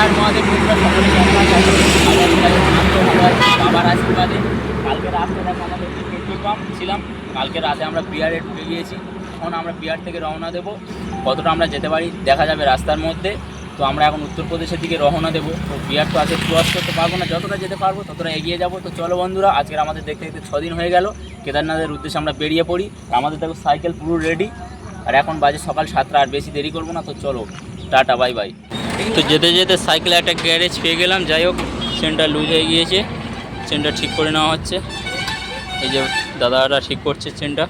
হর মহাদেব বন্ধুরা, সকলে কেমন আছে? বাবার আশীর্বাদে কালকে রাত্রে আমাদের পেট্রোল পাম্প ছিলাম। কালকে রাতে আমরা বিহারে ঢুকে গিয়েছি। এখন আমরা বিহার থেকে রওনা দেবো। কতটা আমরা যেতে পারি দেখা যাবে রাস্তার মধ্যে। তো আমরা এখন উত্তরপ্রদেশের দিকে রওনা দেবো। তো বিহার তো আজকে ক্রস করতে পারবো না, যতটা যেতে পারবো ততটা এগিয়ে যাবো। তো চলো বন্ধুরা, আজকের আমাদের দেখতে দেখতে 6 দিন হয়ে গেল কেদারনাথের উদ্দেশ্যে আমরা বেরিয়ে পড়ি। আমাদের দেখো সাইকেল পুরো রেডি, আর এখন বাজে সকাল 7টা। আর বেশি দেরি করবো না, তো চলো টাটা বাই বাই। তো যেতে যেতে সাইকেলে একটা গ্যারেজ পেয়ে গেলাম। যাই হোক, চেনটা লুজ হয়ে গিয়েছে, চেনটা ঠিক করে নেওয়া হচ্ছে। এই যে দাদারা ঠিক করছে চেনটা।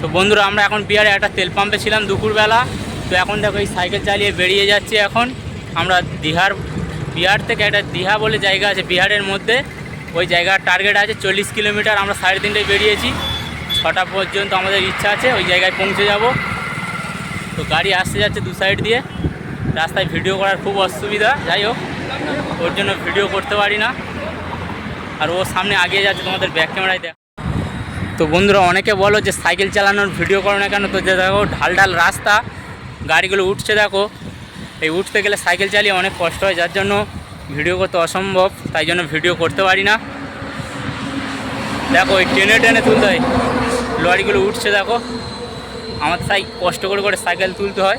তো বন্ধুরা, আমরা এখন বিহারে একটা তেল পাম্পে ছিলাম দুপুরবেলা। তো এখন দেখো এই সাইকেল চালিয়ে বেরিয়ে যাচ্ছি। এখন আমরা বিহার থেকে একটা দীঘা বলে জায়গা আছে বিহারের মধ্যে, ওই জায়গার টার্গেট আছে 40 কিলোমিটার। আমরা 3:30টায় বেরিয়েছি, 6টা পর্যন্ত আমাদের ইচ্ছা আছে ওই জায়গায় পৌঁছে যাব। তো গাড়ি আসতে যাচ্ছে দু সাইড দিয়ে, রাস্তায় ভিডিও করার খুব অসুবিধা। যাই হোক, ওর জন্য ভিডিও করতে পারি না। আর ও সামনে আগিয়ে যাচ্ছে, তোমাদের ব্যাক ক্যামেরায় দেখ। তো বন্ধুরা, অনেকে বলো যে সাইকেল চালানোর ভিডিও করো না কেন? তো যে দেখো ঢাল ঢাল রাস্তা, গাড়িগুলো উঠছে দেখো। এই উঠতে গেলে সাইকেল চালিয়ে অনেক কষ্ট হয়, যার জন্য ভিডিও করতে অসম্ভব, তাই জন্য ভিডিও করতে পারি না। দেখো এই টেনে টেনে তুলতে হয়, লরিগুলো উঠছে দেখো। আমার তাই কষ্ট করে করে সাইকেল তুলতে হয়,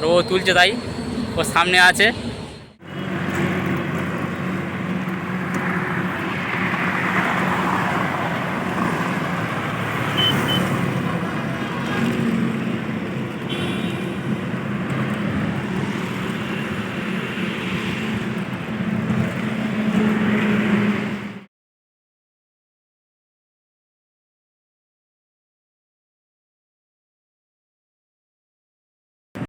ও তুলছে, তাই ও সামনে আছে।